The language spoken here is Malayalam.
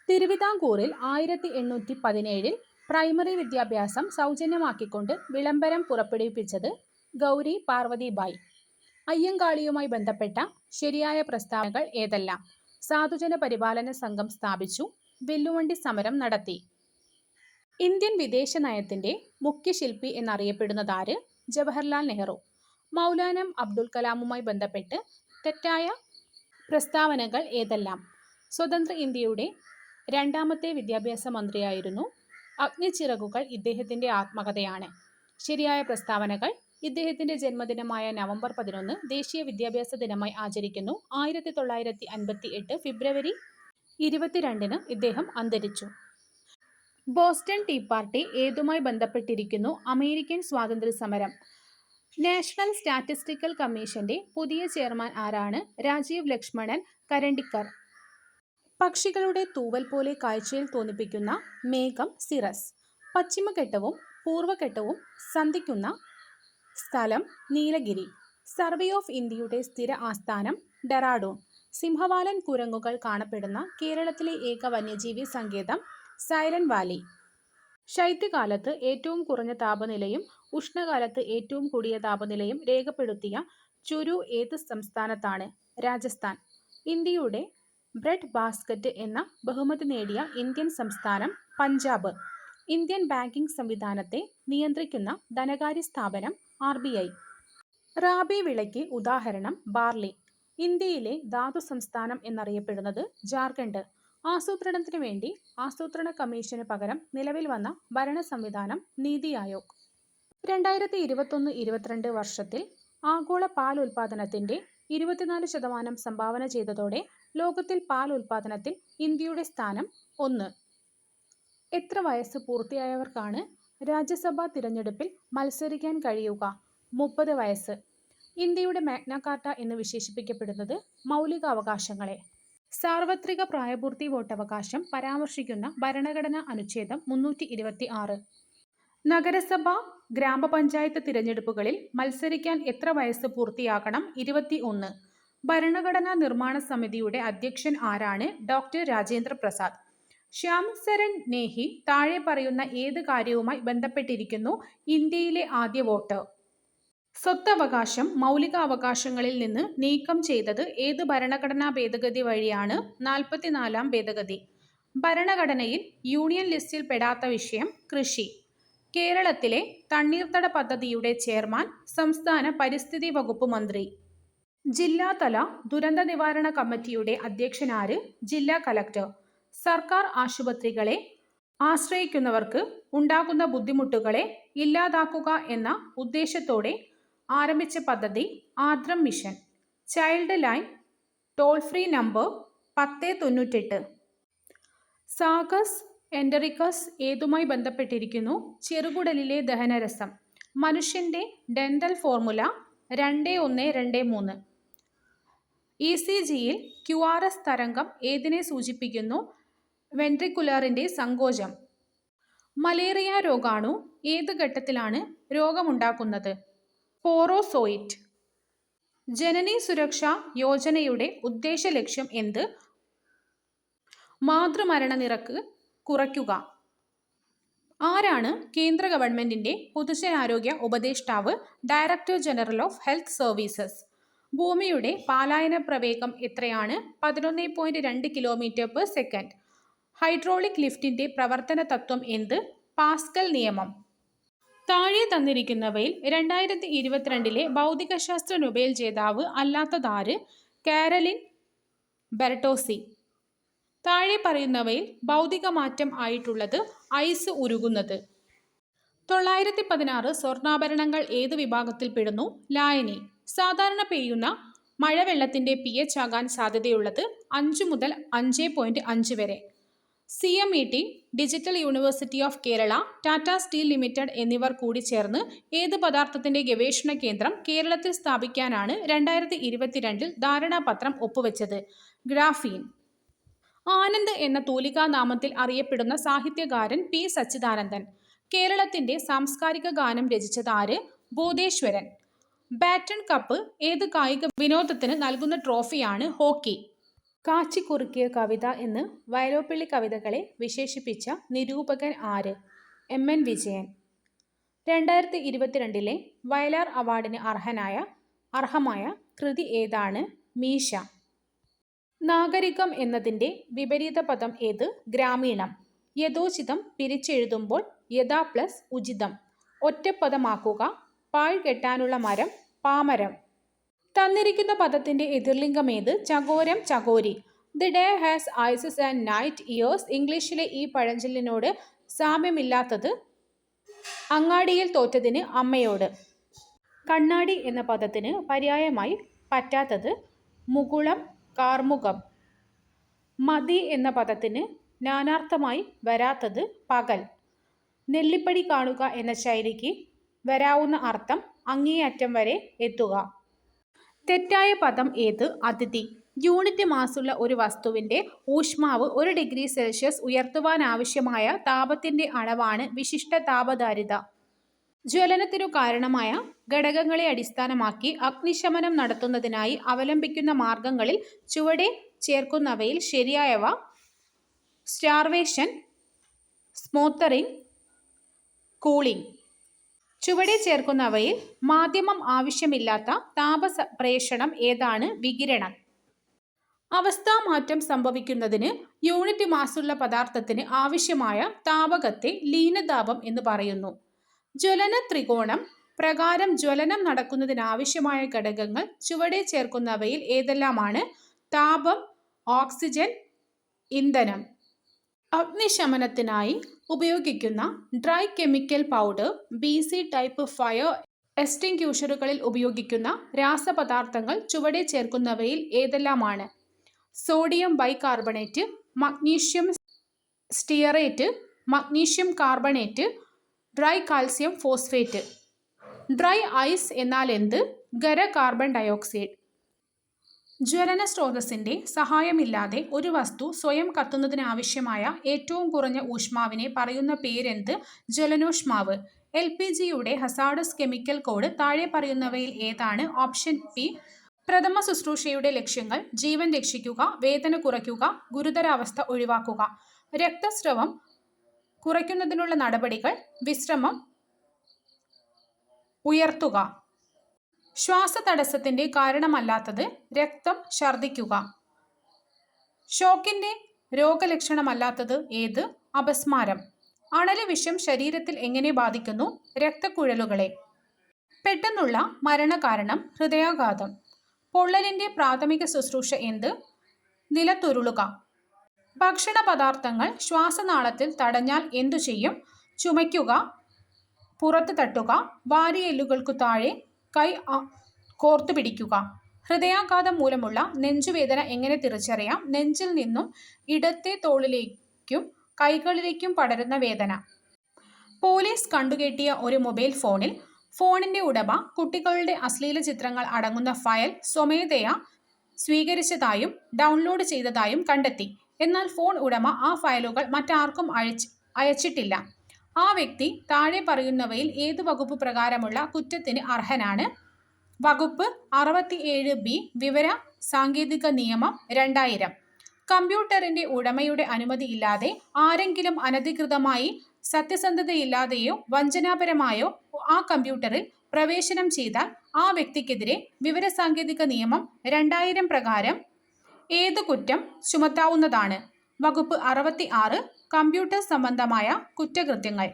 തിരുവിതാംകൂറിൽ 1817 പ്രൈമറി വിദ്യാഭ്യാസം സൗജന്യമാക്കിക്കൊണ്ട് വിളംബരം പുറപ്പെടുവിപ്പിച്ചത് ഗൗരി പാർവതിബായി. അയ്യങ്കാളിയുമായി ബന്ധപ്പെട്ട ശരിയായ പ്രസ്താവനകൾ ഏതെല്ലാം? സാധുജന പരിപാലന സംഘം സ്ഥാപിച്ചു. വില്ലുവണ്ടി സമരം നടത്തി. ഇന്ത്യൻ വിദേശ നയത്തിന്റെ മുഖ്യശില്പി എന്നറിയപ്പെടുന്നതാര്? ജവഹർലാൽ നെഹ്റു. മൗലാന അബ്ദുൽ കലാമുമായി ബന്ധപ്പെട്ട് തെറ്റായ പ്രസ്താവനകൾ ഏതെല്ലാം? സ്വതന്ത്ര ഇന്ത്യയുടെ രണ്ടാമത്തെ വിദ്യാഭ്യാസ മന്ത്രിയായിരുന്നു. അഗ്നിച്ചിറകുകൾ ഇദ്ദേഹത്തിന്റെ ആത്മകഥയാണ്. ശരിയായ പ്രസ്താവനകൾ: ഇദ്ദേഹത്തിന്റെ ജന്മദിനമായ നവംബർ 11 ദേശീയ വിദ്യാഭ്യാസ ദിനമായി ആചരിക്കുന്നു. 1958 ഫെബ്രുവരി 22 ഇദ്ദേഹം അന്തരിച്ചു. ബോസ്റ്റൺ ടീ പാർട്ടി ഏതുമായി ബന്ധപ്പെട്ടിരിക്കുന്നു? അമേരിക്കൻ സ്വാതന്ത്ര്യസമരം. നാഷണൽ സ്റ്റാറ്റിസ്റ്റിക്കൽ കമ്മീഷന്റെ പുതിയ ചെയർമാൻ ആരാണ്? രാജീവ് ലക്ഷ്മണൻ കരണ്ടിക്കർ. പക്ഷികളുടെ തൂവൽ പോലെ കാഴ്ചയിൽ തോന്നിപ്പിക്കുന്ന മേഘം സിറസ്. പശ്ചിമഘട്ടവും പൂർവഘട്ടവും സന്ധിക്കുന്ന സ്ഥലം നീലഗിരി. സർവേ ഓഫ് ഇന്ത്യയുടെ സ്ഥിര ആസ്ഥാനം ഡെറാഡൂൺ. സിംഹവാലൻ കുരങ്ങുകൾ കാണപ്പെടുന്ന കേരളത്തിലെ ഏക വന്യജീവി സങ്കേതം സൈലന്റ് വാലി. ശൈത്യകാലത്ത് ഏറ്റവും കുറഞ്ഞ താപനിലയും ഉഷ്ണകാലത്ത് ഏറ്റവും കൂടിയ താപനിലയും രേഖപ്പെടുത്തിയ ചുരു ഏത് സംസ്ഥാനത്താണ്? രാജസ്ഥാൻ. ഇന്ത്യയുടെ ബ്രെഡ് ബാസ്ക്കറ്റ് എന്ന ബഹുമതി നേടിയ ഇന്ത്യൻ സംസ്ഥാനം പഞ്ചാബ്. ഇന്ത്യൻ ബാങ്കിംഗ് സംവിധാനത്തെ നിയന്ത്രിക്കുന്ന ധനകാര്യ സ്ഥാപനം RBI. റാബി വിളയ്ക്ക് ഉദാഹരണം ബാർലി. ഇന്ത്യയിലെ ധാതു സംസ്ഥാനം എന്നറിയപ്പെടുന്നത് ജാർഖണ്ഡ്. ആസൂത്രണത്തിനു വേണ്ടി ആസൂത്രണ കമ്മീഷന് പകരം നിലവിൽ വന്ന ഭരണ സംവിധാനം നീതി ആയോഗ്. 2021-22 വർഷത്തിൽ ആഗോള പാൽ ഉൽപാദനത്തിന്റെ 24% സംഭാവന ചെയ്തതോടെ ലോകത്തിൽ പാൽ ഉൽപാദനത്തിൽ ഇന്ത്യയുടെ സ്ഥാനം 1. എത്ര വയസ്സ് പൂർത്തിയായവർക്കാണ് രാജ്യസഭാ തിരഞ്ഞെടുപ്പിൽ മത്സരിക്കാൻ കഴിയുക? 30 വയസ്സ്. ഇന്ത്യയുടെ മാഗ്ന കാർട്ട എന്ന് വിശേഷിപ്പിക്കപ്പെടുന്നത് മൗലികാവകാശങ്ങളെ. സാർവത്രിക പ്രായപൂർത്തി വോട്ടവകാശം പരാമർശിക്കുന്ന ഭരണഘടനാ അനുച്ഛേദം 326. നഗരസഭ ഗ്രാമപഞ്ചായത്ത് തിരഞ്ഞെടുപ്പുകളിൽ മത്സരിക്കാൻ എത്ര വയസ്സ് പൂർത്തിയാകണം? 21. ഭരണഘടനാ നിർമ്മാണ സമിതിയുടെ അധ്യക്ഷൻ ആരാണ്? ഡോക്ടർ രാജേന്ദ്ര പ്രസാദ്. ശ്യാം സരൺ നേഹി താഴെ പറയുന്ന ഏത് കാര്യവുമായി ബന്ധപ്പെട്ടിരിക്കുന്നു? ഇന്ത്യയിലെ ആദ്യ വോട്ട്. സ്വത്തവകാശം മൗലികാവകാശങ്ങളിൽ നിന്ന് നീക്കം ചെയ്തത് ഏത് ഭരണഘടനാ ഭേദഗതി വഴിയാണ്? 44-ാം ഭേദഗതി. ഭരണഘടനയിൽ യൂണിയൻ ലിസ്റ്റിൽ പെടാത്ത വിഷയം കൃഷി. കേരളത്തിലെ തണ്ണീർത്തട പദ്ധതിയുടെ ചെയർമാൻ സംസ്ഥാന പരിസ്ഥിതി വകുപ്പ് മന്ത്രി. ജില്ലാതല ദുരന്ത നിവാരണ കമ്മിറ്റിയുടെ അധ്യക്ഷനാര്? ജില്ലാ കലക്ടർ. സർക്കാർ ആശുപത്രികളെ ആശ്രയിക്കുന്നവർക്ക് ഉണ്ടാകുന്ന ബുദ്ധിമുട്ടുകളെ ഇല്ലാതാക്കുക എന്ന ഉദ്ദേശത്തോടെ ആരംഭിച്ച പദ്ധതി Ardram mission. Child line toll free number 1098. Succus entericus ഏതുമായി ബന്ധപ്പെട്ടിരിക്കുന്നു? ചെറുകുടലിലെ ദഹനരസം. മനുഷ്യന്റെ ഡെന്റൽ ഫോർമുല 2123. ECGയിൽ QRS തരംഗം ഏതിനെ സൂചിപ്പിക്കുന്നു? വെൻട്രിക്കുലറിന്റെ സങ്കോചം. മലേറിയ രോഗാണു ഏത് ഘട്ടത്തിലാണ് രോഗമുണ്ടാക്കുന്നത്? സ്പോറോസോയിറ്റ്. ജനനി സുരക്ഷാ യോജനയുടെ ഉദ്ദേശ ലക്ഷ്യം എന്ത്? മാതൃമരണ നിരക്ക് കുറയ്ക്കുക. ആരാണ് കേന്ദ്ര ഗവൺമെന്റിന്റെ പൊതുജനാരോഗ്യ ഉപദേഷ്ടാവ്? Director general of health services. ഭൂമിയുടെ പാലായന പ്രവേഗം എത്രയാണ്? 11.2 km/s. ഹൈഡ്രോളിക് ലിഫ്റ്റിന്റെ പ്രവർത്തന തത്വം എന്ത്? പാസ്കൽ നിയമം. താഴെ തന്നിരിക്കുന്നവയിൽ 2022 ഭൗതികശാസ്ത്ര നൊബേൽ ജേതാവ് അല്ലാത്തതാര്? Caroline Bertozzi. താഴെ പറയുന്നവയിൽ ഭൗതിക മാറ്റം ആയിട്ടുള്ളത് ഐസ് ഉരുകുന്നത്. 916 സ്വർണ്ണാഭരണങ്ങൾ ഏത് വിഭാഗത്തിൽ പെടുന്നു? ലായനി. സാധാരണ പെയ്യുന്ന മഴവെള്ളത്തിന്റെ pH ആകാൻ സാധ്യതയുള്ളത് 5 മുതൽ 5.5 വരെ. CMET, digital university of Kerala, Tata steel limited എന്നിവർ കൂടി ചേർന്ന് ഏത് പദാർത്ഥത്തിന്റെ ഗവേഷണ കേന്ദ്രം കേരളത്തിൽ സ്ഥാപിക്കാനാണ് 2022 ധാരണാപത്രം ഒപ്പുവെച്ചത്? ഗ്രാഫീൻ. ആനന്ദ് എന്ന തൂലികാനാമത്തിൽ അറിയപ്പെടുന്ന സാഹിത്യകാരൻ P. സച്ചിദാനന്ദൻ. കേരളത്തിന്റെ സാംസ്കാരിക ഗാനം രചിച്ചത് ആര്? ബോധേശ്വരൻ. ബാറ്റൺ കപ്പ് ഏത് കായിക വിനോദത്തിന് നൽകുന്ന ട്രോഫിയാണ്? ഹോക്കി. കാച്ചിക്കുറുക്കിയ കവിത എന്ന് വയലോപ്പള്ളി കവിതകളെ വിശേഷിപ്പിച്ച നിരൂപകൻ ആര്? എം.എൻ. വിജയൻ. 2022 വയലാർ അവാർഡിന് അർഹമായ കൃതി ഏതാണ്? മീശ. നാഗരികം എന്നതിൻ്റെ വിപരീത പദം ഏത്? ഗ്രാമീണം. യഥോചിതം പിരിച്ചെഴുതുമ്പോൾ യഥാ പ്ലസ് ഉചിതം. ഒറ്റപ്പദമാക്കുക. പാഴ് കെട്ടാനുള്ള മരം പാമരം. തന്നിരിക്കുന്ന പദത്തിൻ്റെ എതിർലിംഗം ഏത്? ചകോരം ചകോരി. The day has eyes and night ears. ഇംഗ്ലീഷിലെ ഈ പഴഞ്ചൊല്ലിനോട് സാമ്യമില്ലാത്തത്? അങ്ങാടിയിൽ തോറ്റതിന് അമ്മയോട്. കണ്ണാടി എന്ന പദത്തിന് പര്യായമായി പറ്റാത്തത്? മുകുളം കാർമുകം. മതി എന്ന പദത്തിന് നാനാർത്ഥമായി വരാത്തത്? പകൽ. നെല്ലിപ്പടി കാണുക എന്ന ശൈലിക്ക് വരാവുന്ന അർത്ഥം അങ്ങേയറ്റം വരെ എത്തുക. തെറ്റായ പദം ഏത്? അതിഥി. യൂണിറ്റ് മാസുള്ള ഒരു വസ്തുവിൻ്റെ ഊഷ്മാവ് 1 ഡിഗ്രി സെൽഷ്യസ് ഉയർത്തുവാനാവശ്യമായ താപത്തിൻ്റെ അളവാണ് വിശിഷ്ട താപധാരിത. ജ്വലനത്തിനു കാരണമായ ഘടകങ്ങളെ അടിസ്ഥാനമാക്കി അഗ്നിശമനം നടത്തുന്നതിനായി അവലംബിക്കുന്ന മാർഗങ്ങളിൽ ചുവടെ ചേർക്കുന്നവയിൽ ശരിയായവ? Starvation, സ്മോത്തറിംഗ്, cooling. ചുവടെ ചേർക്കുന്നവയിൽ മാധ്യമം ആവശ്യമില്ലാത്ത താപപ്രേഷണം ഏതാണ്? വികിരണം. അവസ്ഥാമാറ്റം സംഭവിക്കുന്നതിന് യൂണിറ്റ് മാസുള്ള പദാർത്ഥത്തിന് ആവശ്യമായ താപകത്തെ ലീനതാപം എന്ന് പറയുന്നു. ജ്വലന ത്രികോണം പ്രകാരം ജ്വലനം നടക്കുന്നതിനാവശ്യമായ ഘടകങ്ങൾ ചുവടെ ചേർക്കുന്നവയിൽ ഏതെല്ലാമാണ്? താപം, ഓക്സിജൻ, ഇന്ധനം. അഗ്നിശമനത്തിനായി ഉപയോഗിക്കുന്ന dry chemical powder, BC type fire എക്സ്റ്റിങ്ക്യൂഷറുകളിൽ ഉപയോഗിക്കുന്ന രാസപദാർത്ഥങ്ങൾ ചുവടെ ചേർക്കുന്നവയിൽ ഏതെല്ലാമാണ്? Sodium bicarbonate, magnesium stearate, magnesium carbonate, dry calcium phosphate. Dry ice എന്നാൽ എന്ത്? ഖര കാർബൺ ഡയോക്സൈഡ്. ജ്വലന സ്രോതസ്സിൻ്റെ സഹായമില്ലാതെ ഒരു വസ്തു സ്വയം കത്തുന്നതിനാവശ്യമായ ഏറ്റവും കുറഞ്ഞ ഊഷ്മാവിനെ പറയുന്ന പേരെന്ത്? ജ്വലനോഷ്മാവ്. LPGയുടെ ഹസാർഡസ് കെമിക്കൽ കോഡ് താഴെ പറയുന്നവയിൽ ഏതാണ്? Option B. പ്രഥമ ശുശ്രൂഷയുടെ ലക്ഷ്യങ്ങൾ: ജീവൻ രക്ഷിക്കുക, വേദന കുറയ്ക്കുക, ഗുരുതരാവസ്ഥ ഒഴിവാക്കുക. രക്തസ്രവം കുറയ്ക്കുന്നതിനുള്ള നടപടികൾ: വിശ്രമം ഉയർത്തുക. ശ്വാസതടസ്സത്തിൻ്റെ കാരണമല്ലാത്തത്: രക്തം ഛർദ്ദിക്കുക. ഷോക്കിൻ്റെ രോഗലക്ഷണമല്ലാത്തത് ഏത്? അപസ്മാരം. അണലി വിഷം ശരീരത്തിൽ എങ്ങനെ ബാധിക്കുന്നു? രക്തക്കുഴലുകളെ. പെട്ടെന്നുള്ള മരണകാരണം: ഹൃദയാഘാതം. പൊള്ളലിൻ്റെ പ്രാഥമിക ശുശ്രൂഷ എന്ത്? നിലത്തുരുളുക. ഭക്ഷണ പദാർത്ഥങ്ങൾ ശ്വാസനാളത്തിൽ തടഞ്ഞാൽ എന്തു ചെയ്യും? ചുമയ്ക്കുക, പുറത്ത് തട്ടുക, വാരിയെല്ലുകൾക്കു താഴെ കൈ കോർത്തു പിടിക്കുക. ഹൃദയാഘാതം മൂലമുള്ള നെഞ്ചുവേദന എങ്ങനെ തിരിച്ചറിയാം? നെഞ്ചിൽ നിന്നും ഇടത്തെ തോളിലേക്കും കൈകളിലേക്കും പടരുന്ന വേദന. പോലീസ് കണ്ടുകെട്ടിയ ഒരു മൊബൈൽ ഫോണിൽ ഫോണിൻ്റെ ഉടമ കുട്ടികളുടെ അശ്ലീല ചിത്രങ്ങൾ അടങ്ങുന്ന ഫയൽ സ്വമേധയാ സ്വീകരിച്ചതായും ഡൗൺലോഡ് ചെയ്തതായും കണ്ടെത്തി. എന്നാൽ ഫോൺ ഉടമ ആ ഫയലുകൾ മറ്റാർക്കും അയച്ചിട്ടില്ല. ആ വ്യക്തി താഴെ പറയുന്നവയിൽ ഏത് വകുപ്പ് പ്രകാരമുള്ള കുറ്റത്തിന് അർഹനാണ്? വകുപ്പ് 67B വിവര സാങ്കേതിക നിയമം 2000. കമ്പ്യൂട്ടറിൻ്റെ ഉടമയുടെ അനുമതിയില്ലാതെ ആരെങ്കിലും അനധികൃതമായി സത്യസന്ധതയില്ലാതെയോ വഞ്ചനാപരമായോ ആ കമ്പ്യൂട്ടറിൽ പ്രവേശനം ചെയ്താൽ ആ വ്യക്തിക്കെതിരെ വിവരസാങ്കേതിക നിയമം 2000 പ്രകാരം ഏത് കുറ്റം ചുമത്താവുന്നതാണ്? വകുപ്പ് 66 കമ്പ്യൂട്ടർ സംബന്ധമായ കുറ്റകൃത്യങ്ങൾ.